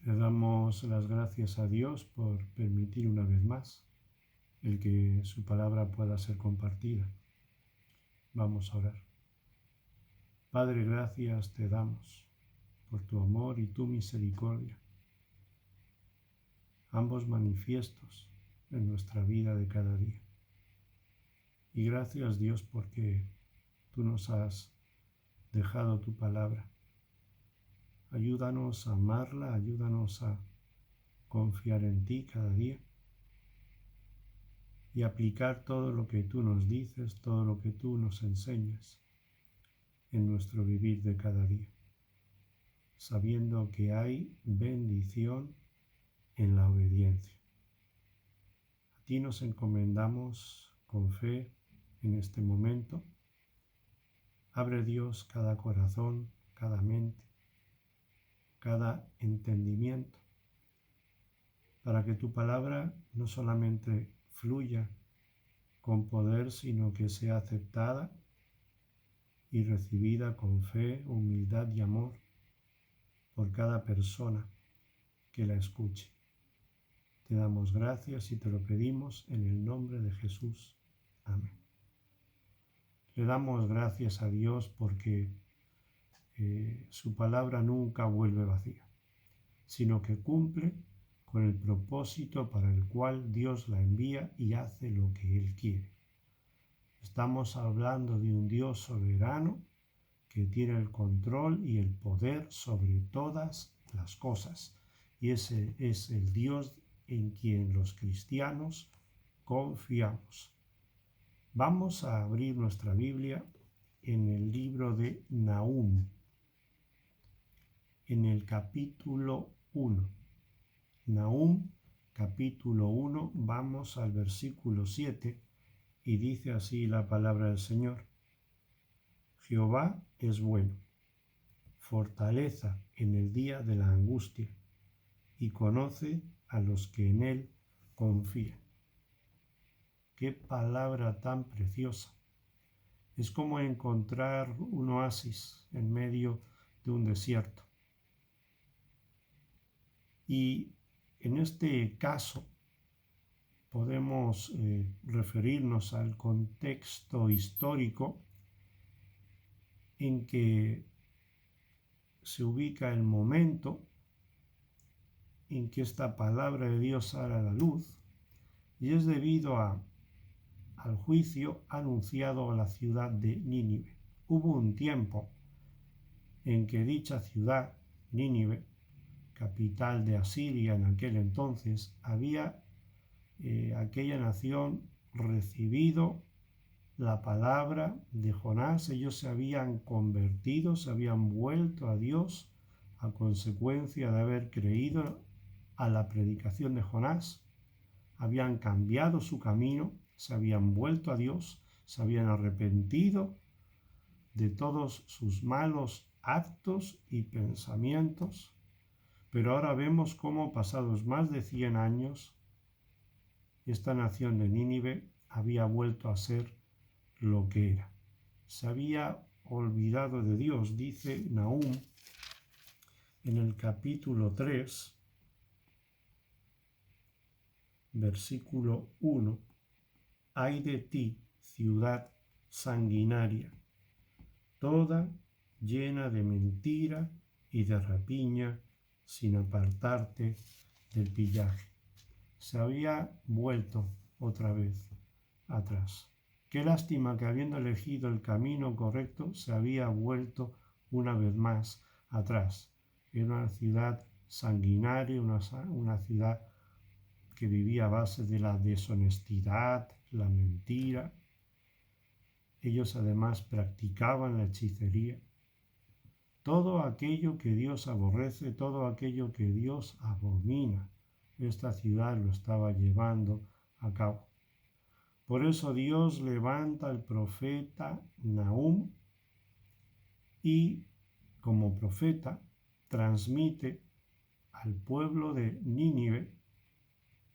Le damos las gracias a Dios por permitir una vez más el que su palabra pueda ser compartida. Vamos a orar. Padre, gracias te damos por tu amor y tu misericordia, ambos manifiestos en nuestra vida de cada día. Y gracias Dios porque tú nos has dejado tu palabra. Ayúdanos a amarla, ayúdanos a confiar en ti cada día y aplicar todo lo que tú nos dices, todo lo que tú nos enseñas en nuestro vivir de cada día, sabiendo que hay bendición en la obediencia. A ti nos encomendamos con fe en este momento. Abre Dios cada corazón, cada mente, cada entendimiento, para que tu palabra no solamente fluya con poder, sino que sea aceptada y recibida con fe, humildad y amor por cada persona que la escuche. Te damos gracias y te lo pedimos en el nombre de Jesús. Amén. Le damos gracias a Dios porque su palabra nunca vuelve vacía, sino que cumple con el propósito para el cual Dios la envía y hace lo que Él quiere. Estamos hablando de un Dios soberano que tiene el control y el poder sobre todas las cosas. Y ese es el Dios en quien los cristianos confiamos. Vamos a abrir nuestra Biblia en el libro de Nahum, en el capítulo 1. Nahum, capítulo 1, vamos al versículo 7 y dice así la palabra del Señor. Jehová es bueno, fortaleza en el día de la angustia, y conoce a los que en él confían. Qué palabra tan preciosa. Es como encontrar un oasis en medio de un desierto. Y en este caso podemos referirnos al contexto histórico en que se ubica el momento en que esta palabra de Dios sale a la luz, y es debido al juicio anunciado a la ciudad de Nínive. Hubo un tiempo en que dicha ciudad, Nínive, capital de Asiria en aquel entonces, había aquella nación recibido la palabra de Jonás. Ellos se habían convertido, se habían vuelto a Dios a consecuencia de haber creído a la predicación de Jonás, habían cambiado su camino, se habían vuelto a Dios, se habían arrepentido de todos sus malos actos y pensamientos, pero ahora vemos cómo pasados más de 100 años, esta nación de Nínive había vuelto a ser lo que era. Se había olvidado de Dios, dice Nahum en el capítulo 3, versículo 1, ay de ti, ciudad sanguinaria, toda llena de mentira y de rapiña, sin apartarte del pillaje. Se había vuelto otra vez atrás. Qué lástima que habiendo elegido el camino correcto, se había vuelto una vez más atrás. Era una ciudad sanguinaria, una ciudad que vivía a base de la deshonestidad, la mentira. Ellos además practicaban la hechicería. Todo aquello que Dios aborrece, todo aquello que Dios abomina, esta ciudad lo estaba llevando a cabo. Por eso Dios levanta al profeta Nahum y como profeta transmite al pueblo de Nínive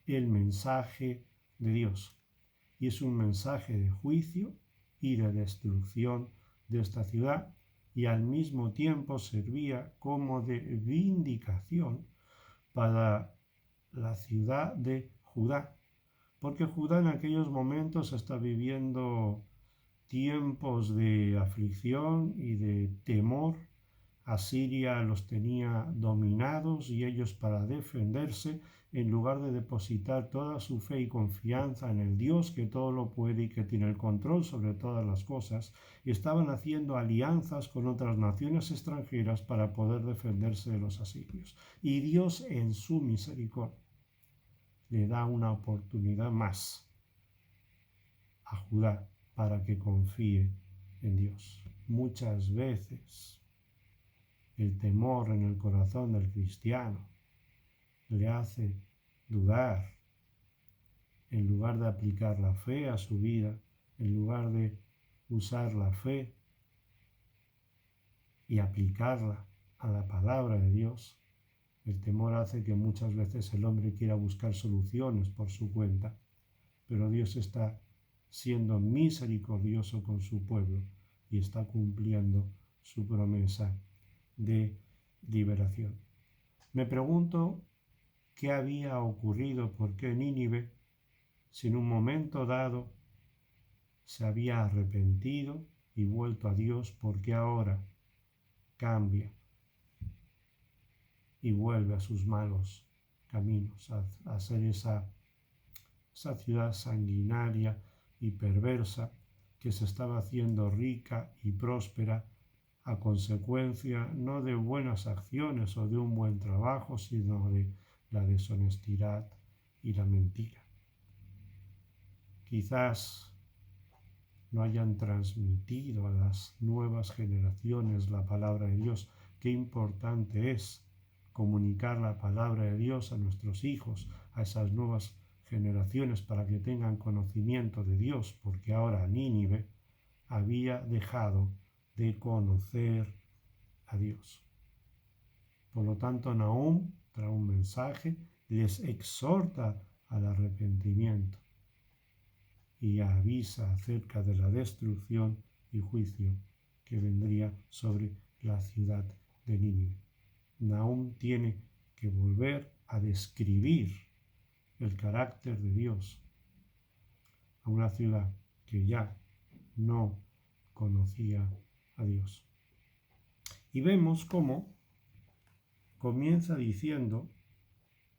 el mensaje de Dios. Y es un mensaje de juicio y de destrucción de esta ciudad, y al mismo tiempo servía como de vindicación para la ciudad de Judá, porque Judá en aquellos momentos está viviendo tiempos de aflicción y de temor. Asiria los tenía dominados y ellos, para defenderse, en lugar de depositar toda su fe y confianza en el Dios que todo lo puede y que tiene el control sobre todas las cosas, estaban haciendo alianzas con otras naciones extranjeras para poder defenderse de los asirios. Y Dios, en su misericordia, le da una oportunidad más a Judá para que confíe en Dios. Muchas veces el temor en el corazón del cristiano le hace dudar. En lugar de aplicar la fe a su vida, en lugar de usar la fe y aplicarla a la palabra de Dios, el temor hace que muchas veces el hombre quiera buscar soluciones por su cuenta, pero Dios está siendo misericordioso con su pueblo y está cumpliendo su promesa de liberación. Me pregunto qué había ocurrido, por qué Nínive, si en un momento dado se había arrepentido y vuelto a Dios, por qué ahora cambia y vuelve a sus malos caminos, a ser esa ciudad sanguinaria y perversa que se estaba haciendo rica y próspera a consecuencia no de buenas acciones o de un buen trabajo, sino de la deshonestidad y la mentira. Quizás no hayan transmitido a las nuevas generaciones la palabra de Dios. Qué importante es comunicar la palabra de Dios a nuestros hijos, a esas nuevas generaciones, para que tengan conocimiento de Dios, porque ahora Nínive había dejado de conocer a Dios. Por lo tanto, Nahum trae un mensaje, les exhorta al arrepentimiento y avisa acerca de la destrucción y juicio que vendría sobre la ciudad de Nínive. Nahum tiene que volver a describir el carácter de Dios a una ciudad que ya no conocía a Dios. Y vemos cómo comienza diciendo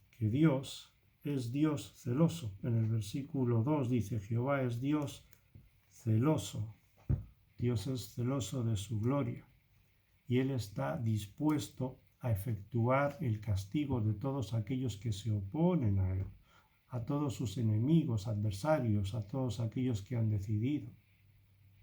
que Dios es Dios celoso. En el versículo 2 dice: Jehová es Dios celoso. Dios es celoso de su gloria y Él está dispuesto a efectuar el castigo de todos aquellos que se oponen a Él, a todos sus enemigos, adversarios, a todos aquellos que han decidido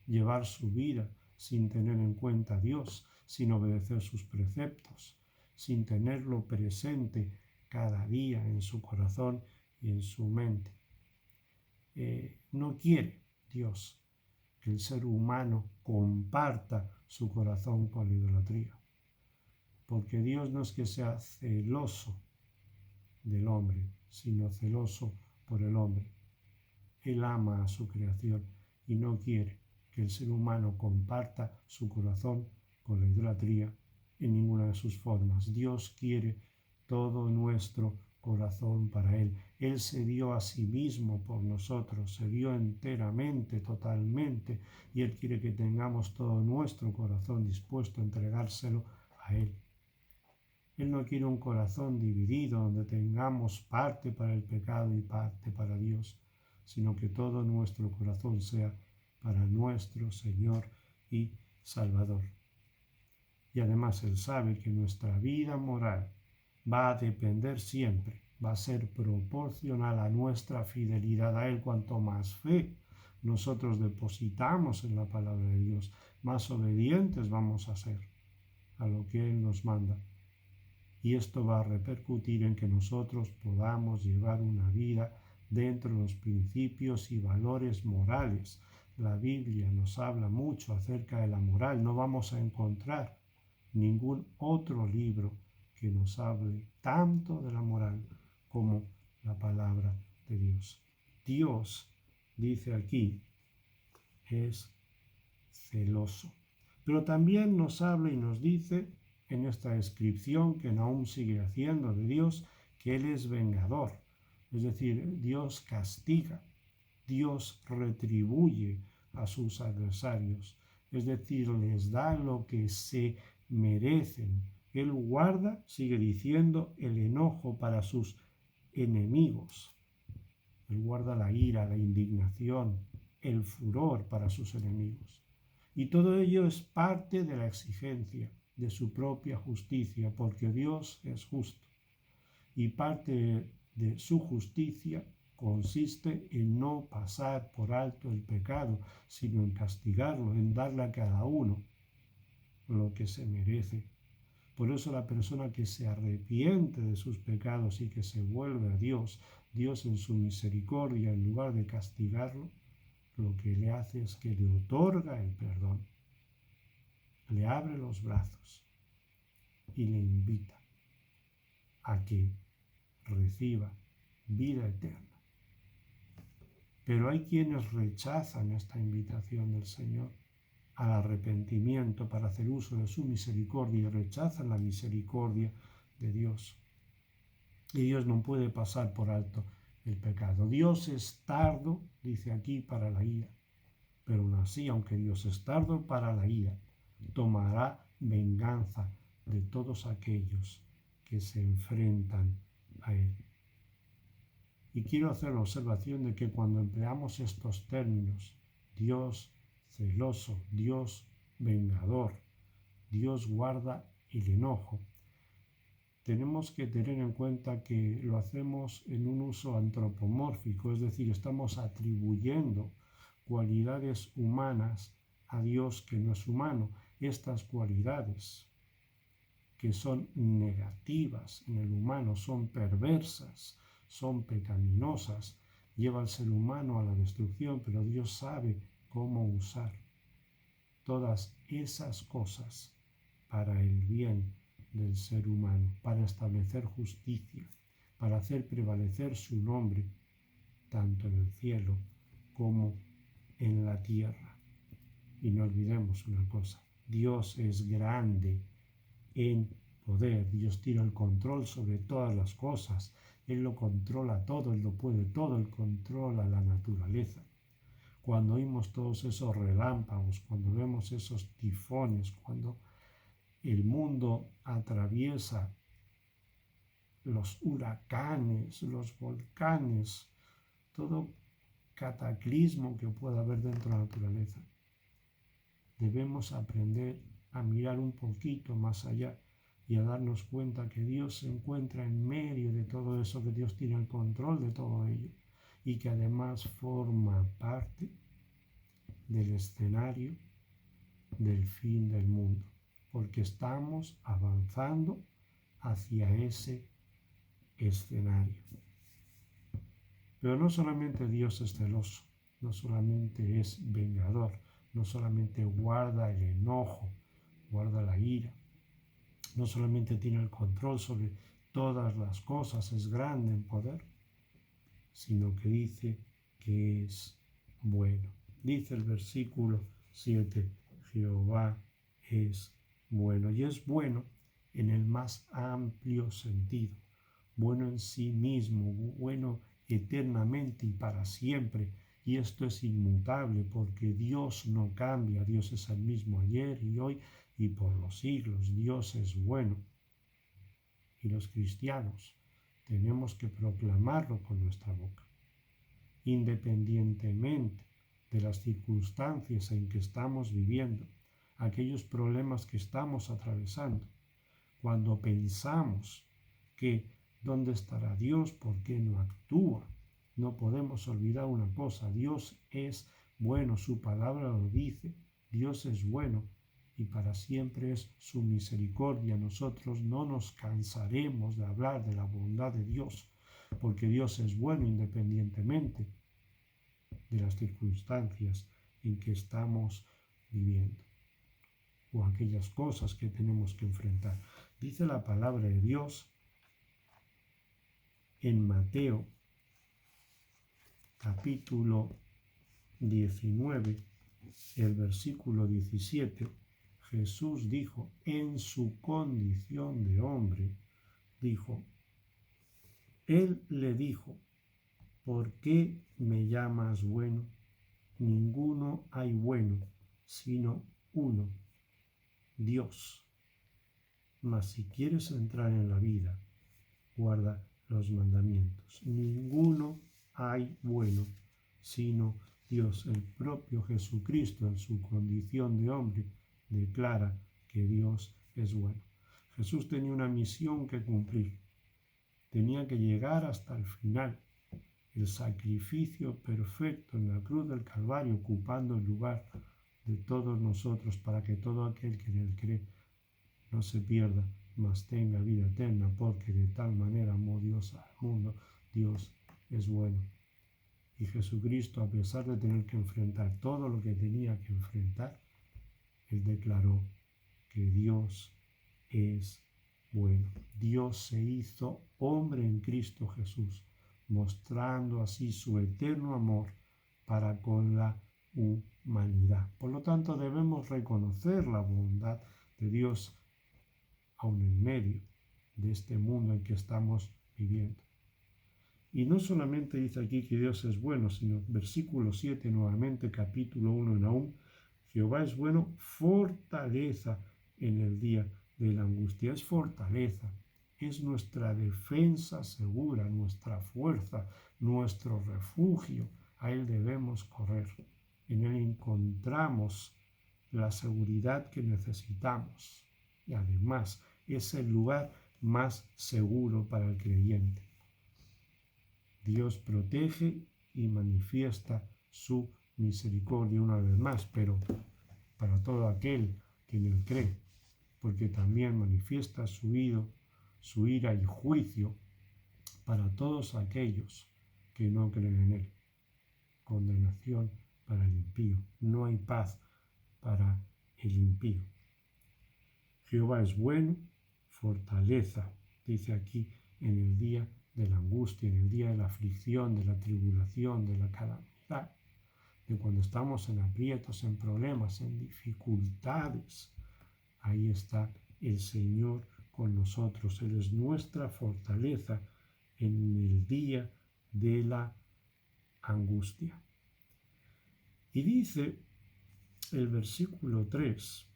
llevar su vida sin tener en cuenta a Dios, sin obedecer sus preceptos, sin tenerlo presente cada día en su corazón y en su mente. No quiere Dios que el ser humano comparta su corazón con la idolatría, porque Dios no es que sea celoso del hombre, sino celoso por el hombre. Él ama a su creación y no quiere que el ser humano comparta su corazón con la idolatría en ninguna de sus formas. Dios quiere todo nuestro corazón para Él. Él se dio a sí mismo por nosotros, se dio enteramente, totalmente, y Él quiere que tengamos todo nuestro corazón dispuesto a entregárselo a Él. Él no quiere un corazón dividido donde tengamos parte para el pecado y parte para Dios, sino que todo nuestro corazón sea para nuestro Señor y Salvador. Y además Él sabe que nuestra vida moral va a depender siempre, va a ser proporcional a nuestra fidelidad a Él. Cuanto más fe nosotros depositamos en la palabra de Dios, más obedientes vamos a ser a lo que Él nos manda. Y esto va a repercutir en que nosotros podamos llevar una vida dentro de los principios y valores morales. La Biblia nos habla mucho acerca de la moral. No vamos a encontrar ningún otro libro que nos hable tanto de la moral como la palabra de Dios. Dios, dice aquí, es celoso. Pero también nos habla y nos dice en esta descripción que Nahum sigue haciendo de Dios, que Él es vengador. Es decir, Dios castiga, Dios retribuye a sus adversarios. Es decir, les da lo que se merecen. Él guarda, sigue diciendo, el enojo para sus enemigos. Él guarda la ira, la indignación, el furor para sus enemigos. Y todo ello es parte de la exigencia de su propia justicia, porque Dios es justo. Y parte de su justicia consiste en no pasar por alto el pecado, sino en castigarlo, en darle a cada uno lo que se merece. Por eso la persona que se arrepiente de sus pecados y que se vuelve a Dios, Dios en su misericordia, en lugar de castigarlo, lo que le hace es que le otorga el perdón, le abre los brazos y le invita a que reciba vida eterna. Pero hay quienes rechazan esta invitación del Señor al arrepentimiento para hacer uso de su misericordia y rechazan la misericordia de Dios. Y Dios no puede pasar por alto el pecado. Dios es tardo, dice aquí, para la ira. Pero aún así, aunque Dios es tardo para la ira, tomará venganza de todos aquellos que se enfrentan a Él. Y quiero hacer la observación de que cuando empleamos estos términos, Dios celoso, Dios vengador, Dios guarda el enojo, tenemos que tener en cuenta que lo hacemos en un uso antropomórfico, es decir, estamos atribuyendo cualidades humanas a Dios que no es humano. Estas cualidades que son negativas en el humano, son perversas, son pecaminosas, lleva al ser humano a la destrucción, pero Dios sabe cómo usar todas esas cosas para el bien del ser humano, para establecer justicia, para hacer prevalecer su nombre, tanto en el cielo como en la tierra. Y no olvidemos una cosa, Dios es grande en poder, Dios tiene el control sobre todas las cosas, Él lo controla todo, Él lo puede todo, Él controla la naturaleza. Cuando oímos todos esos relámpagos, cuando vemos esos tifones, cuando el mundo atraviesa los huracanes, los volcanes, todo cataclismo que pueda haber dentro de la naturaleza, debemos aprender a mirar un poquito más allá y a darnos cuenta que Dios se encuentra en medio de todo eso, que Dios tiene el control de todo ello y que además forma parte del escenario del fin del mundo, porque estamos avanzando hacia ese escenario. Pero no solamente Dios es celoso, no solamente es vengador, no solamente guarda el enojo, guarda la ira, no solamente tiene el control sobre todas las cosas, es grande en poder, sino que dice que es bueno. Dice el versículo 7, Jehová es bueno, y es bueno en el más amplio sentido, bueno en sí mismo, bueno eternamente y para siempre. Y esto es inmutable porque Dios no cambia, Dios es el mismo ayer y hoy y por los siglos. Dios es bueno. Y los cristianos tenemos que proclamarlo con nuestra boca, independientemente de las circunstancias en que estamos viviendo, aquellos problemas que estamos atravesando. Cuando pensamos que ¿dónde estará Dios? ¿Por qué no actúa? No podemos olvidar una cosa, Dios es bueno, su palabra lo dice, Dios es bueno y para siempre es su misericordia. Nosotros no nos cansaremos de hablar de la bondad de Dios, porque Dios es bueno independientemente de las circunstancias en que estamos viviendo o aquellas cosas que tenemos que enfrentar. Dice la palabra de Dios en Mateo capítulo 19, el versículo 17, Jesús dijo, en su condición de hombre, dijo, Él le dijo: ¿por qué me llamas bueno? Ninguno hay bueno, sino uno, Dios. Mas si quieres entrar en la vida, guarda los mandamientos. Ninguno hay bueno, sino Dios. El propio Jesucristo, en su condición de hombre, declara que Dios es bueno. Jesús tenía una misión que cumplir. Tenía que llegar hasta el final. El sacrificio perfecto en la cruz del Calvario, ocupando el lugar de todos nosotros, para que todo aquel que en él cree no se pierda, mas tenga vida eterna, porque de tal manera amó Dios al mundo. Dios es bueno. Y Jesucristo, a pesar de tener que enfrentar todo lo que tenía que enfrentar, él declaró que Dios es bueno. Dios se hizo hombre en Cristo Jesús, mostrando así su eterno amor para con la humanidad. Por lo tanto, debemos reconocer la bondad de Dios aún en medio de este mundo en que estamos viviendo. Y no solamente dice aquí que Dios es bueno, sino versículo 7 nuevamente, capítulo 1 en Nahum: Jehová es bueno, fortaleza en el día de la angustia. Es fortaleza, es nuestra defensa segura, nuestra fuerza, nuestro refugio. A Él debemos correr. En Él encontramos la seguridad que necesitamos. Y además es el lugar más seguro para el creyente. Dios protege y manifiesta su misericordia una vez más, pero para todo aquel que en él cree, porque también manifiesta su ira y juicio para todos aquellos que no creen en él. Condenación para el impío. No hay paz para el impío. Jehová es bueno, fortaleza, dice aquí, en el día de la angustia, en el día de la aflicción, de la tribulación, de la calamidad, de cuando estamos en aprietos, en problemas, en dificultades. Ahí está el Señor con nosotros. Él es nuestra fortaleza en el día de la angustia. Y dice el versículo 3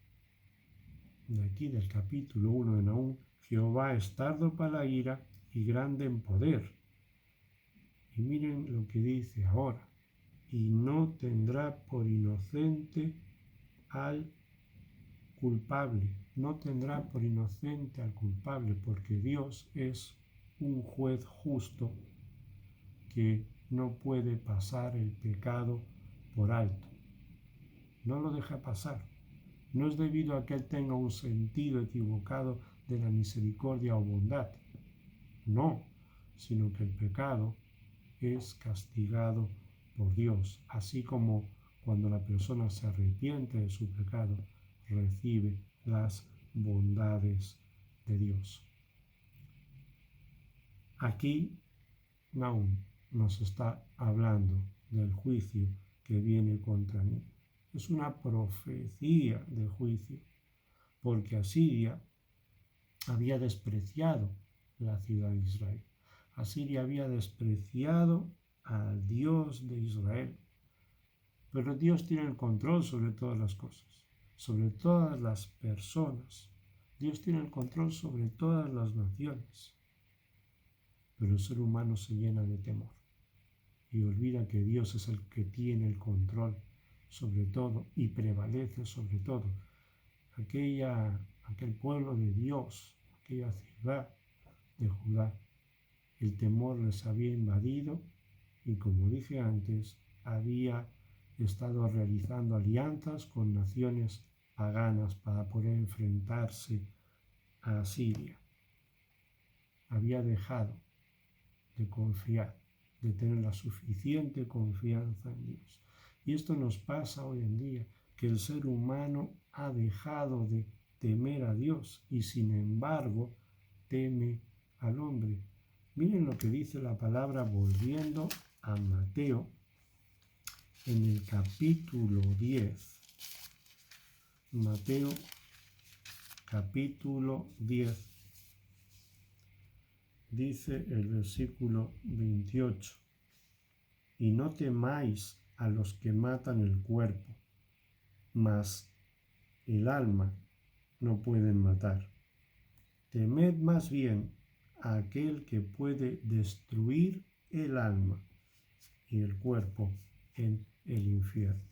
de aquí del capítulo 1 de Nahum: Jehová es tardo para la ira y grande en poder. Y miren lo que dice ahora: y no tendrá por inocente al culpable. No tendrá por inocente al culpable, porque Dios es un juez justo que no puede pasar el pecado por alto. No lo deja pasar. No es debido a que Él tenga un sentido equivocado de la misericordia o bondad. No, sino que el pecado es castigado por Dios, así como cuando la persona se arrepiente de su pecado, recibe las bondades de Dios. Aquí Nahum nos está hablando del juicio que viene contra mí. Es una profecía de juicio, porque Asiria había despreciado la ciudad de Israel. Asiria había despreciado al Dios de Israel. Pero Dios tiene el control sobre todas las cosas, sobre todas las personas. Dios tiene el control sobre todas las naciones. Pero el ser humano se llena de temor y olvida que Dios es el que tiene el control sobre todo y prevalece sobre todo. Aquel pueblo de Dios, aquella ciudad de Judá, el temor les había invadido y, como dije antes, había estado realizando alianzas con naciones paganas para poder enfrentarse a Asiria. Había dejado de confiar, de tener la suficiente confianza en Dios. Y esto nos pasa hoy en día, que el ser humano ha dejado de temer a Dios y sin embargo teme al hombre. Miren lo que dice la palabra, volviendo a Mateo, en el capítulo 10. Mateo capítulo 10, dice el versículo 28, y no temáis a los que matan el cuerpo, mas el alma no pueden matar. Temed más bien a aquel que puede destruir el alma y el cuerpo en el infierno.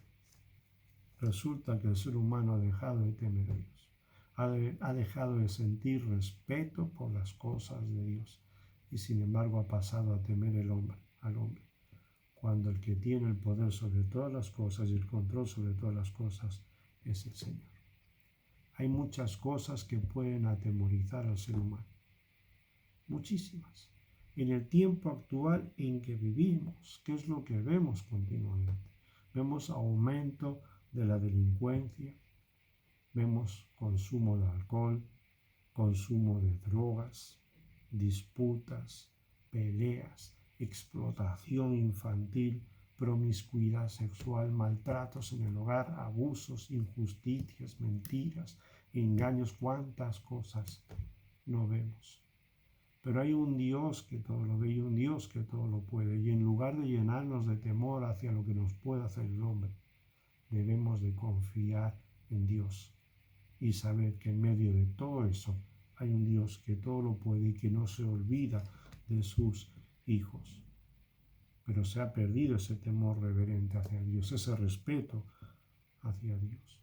Resulta que el ser humano ha dejado de temer a Dios, ha dejado de sentir respeto por las cosas de Dios y sin embargo ha pasado a temer al hombre, cuando el que tiene el poder sobre todas las cosas y el control sobre todas las cosas es el Señor. Hay muchas cosas que pueden atemorizar al ser humano, muchísimas. En el tiempo actual en que vivimos, ¿qué es lo que vemos continuamente? Vemos aumento de la delincuencia, vemos consumo de alcohol, consumo de drogas, disputas, peleas, explotación infantil, promiscuidad sexual, maltratos en el hogar, abusos, injusticias, mentiras, engaños, cuántas cosas no vemos. Pero hay un Dios que todo lo ve y un Dios que todo lo puede. Y en lugar de llenarnos de temor hacia lo que nos puede hacer el hombre, debemos de confiar en Dios y saber que en medio de todo eso hay un Dios que todo lo puede y que no se olvida de sus hijos. Pero se ha perdido ese temor reverente hacia Dios, ese respeto hacia Dios.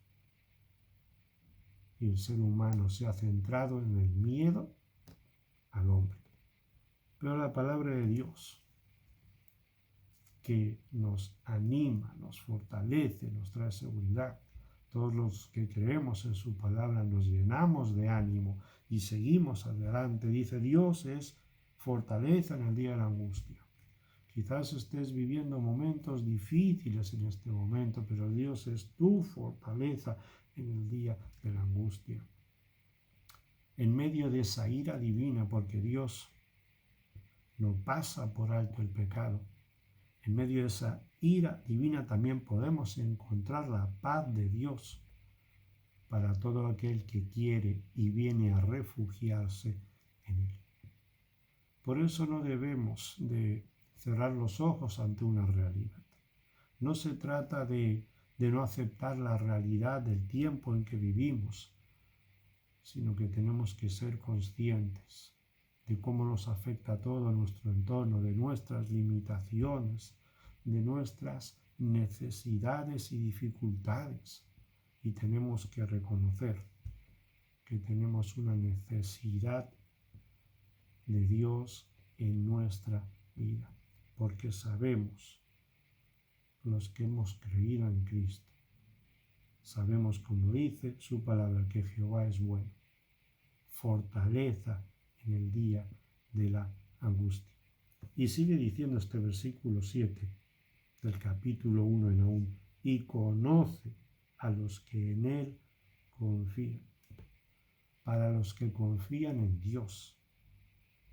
Y el ser humano se ha centrado en el miedo al hombre. Pero la palabra de Dios, que nos anima, nos fortalece, nos trae seguridad. Todos los que creemos en su palabra nos llenamos de ánimo y seguimos adelante. Dice, Dios es fortaleza en el día de la angustia. Quizás estés viviendo momentos difíciles en este momento, pero Dios es tu fortaleza en el día de la angustia. En medio de esa ira divina, porque Dios no pasa por alto el pecado, en medio de esa ira divina también podemos encontrar la paz de Dios para todo aquel que quiere y viene a refugiarse en Él. Por eso no debemos de cerrar los ojos ante una realidad. No se trata de no aceptar la realidad del tiempo en que vivimos, sino que tenemos que ser conscientes de cómo nos afecta todo nuestro entorno, de nuestras limitaciones, de nuestras necesidades y dificultades. Y tenemos que reconocer que tenemos una necesidad de Dios en nuestra vida, porque sabemos, los que hemos creído en Cristo, sabemos, como dice su palabra, que Jehová es bueno, fortaleza en el día de la angustia. Y sigue diciendo este versículo 7 del capítulo 1 de Nahum, y conoce a los que en él confían. Para los que confían en Dios,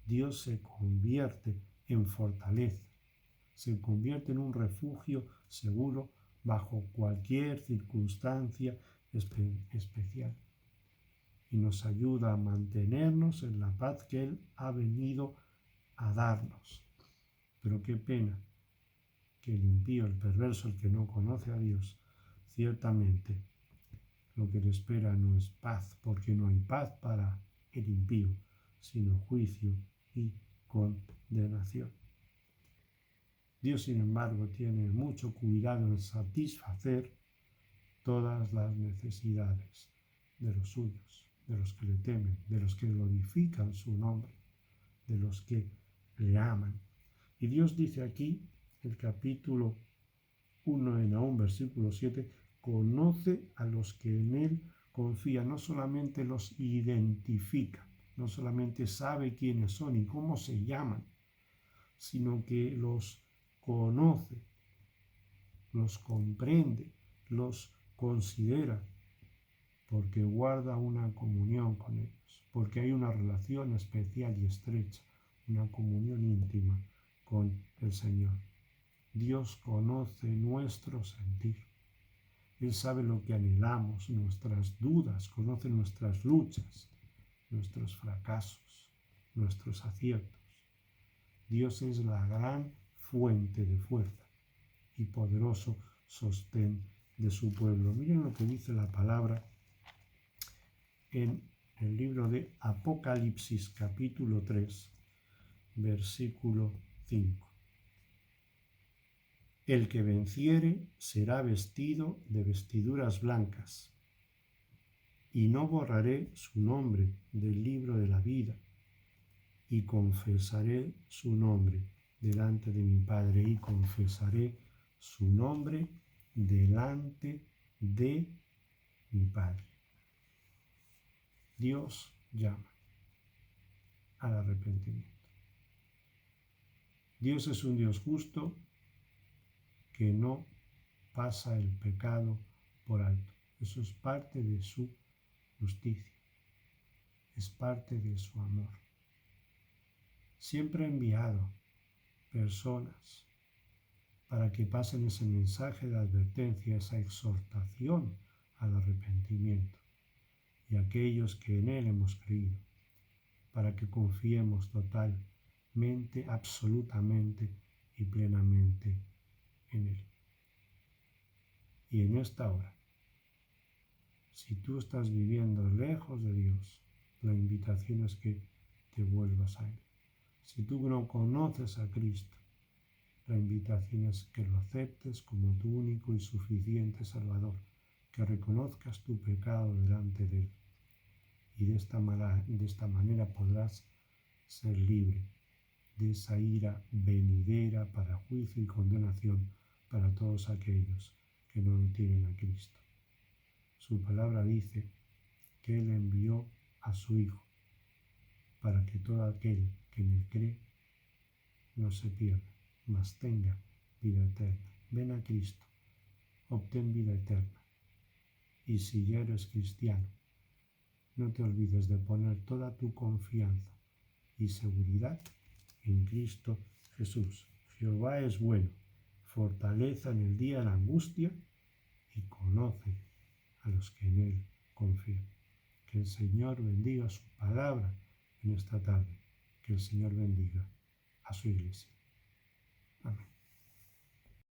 Dios se convierte en fortaleza, se convierte en un refugio seguro bajo cualquier circunstancia especial y nos ayuda a mantenernos en la paz que Él ha venido a darnos. Pero qué pena que el impío, el perverso, el que no conoce a Dios, ciertamente lo que le espera no es paz, porque no hay paz para el impío, sino juicio y condenación. Dios, sin embargo, tiene mucho cuidado en satisfacer todas las necesidades de los suyos, de los que le temen, de los que glorifican su nombre, de los que le aman. Y Dios dice aquí, el capítulo 1 de Nahum, versículo 7, conoce a los que en él confían, no solamente los identifica, no solamente sabe quiénes son y cómo se llaman, sino que los conoce, los comprende, los considera, porque guarda una comunión con ellos, porque hay una relación especial y estrecha, una comunión íntima con el Señor. Dios conoce nuestro sentir. Él sabe lo que anhelamos, nuestras dudas, conoce nuestras luchas, nuestros fracasos, nuestros aciertos. Dios es la gran fuente de fuerza y poderoso sostén de su pueblo. Miren lo que dice la palabra en el libro de Apocalipsis capítulo 3, versículo 5. El que venciere será vestido de vestiduras blancas, y no borraré su nombre del libro de la vida, y confesaré su nombre delante de mi Padre, y confesaré su nombre delante de mi Padre. Dios llama al arrepentimiento. Dios es un Dios justo que no pasa el pecado por alto. Eso es parte de su justicia, es parte de su amor. Siempre ha enviado personas para que pasen ese mensaje de advertencia, esa exhortación al arrepentimiento, y aquellos que en Él hemos creído, para que confiemos totalmente, absolutamente y plenamente en Él. Y en esta hora, si tú estás viviendo lejos de Dios, la invitación es que te vuelvas a Él. Si tú no conoces a Cristo, la invitación es que lo aceptes como tu único y suficiente Salvador, que reconozcas tu pecado delante de Él. Y de esta manera podrás ser libre de esa ira venidera para juicio y condenación para todos aquellos que no tienen a Cristo. Su palabra dice que Él envió a su Hijo para que todo aquel que en Él cree no se pierda, mas tenga vida eterna. Ven a Cristo, obtén vida eterna. Y si ya eres cristiano, no te olvides de poner toda tu confianza y seguridad en Cristo Jesús. Jehová es bueno, fortaleza en el día de la angustia y conoce a los que en Él confían. Que el Señor bendiga su palabra en esta tarde. Que el Señor bendiga a su iglesia. Amén.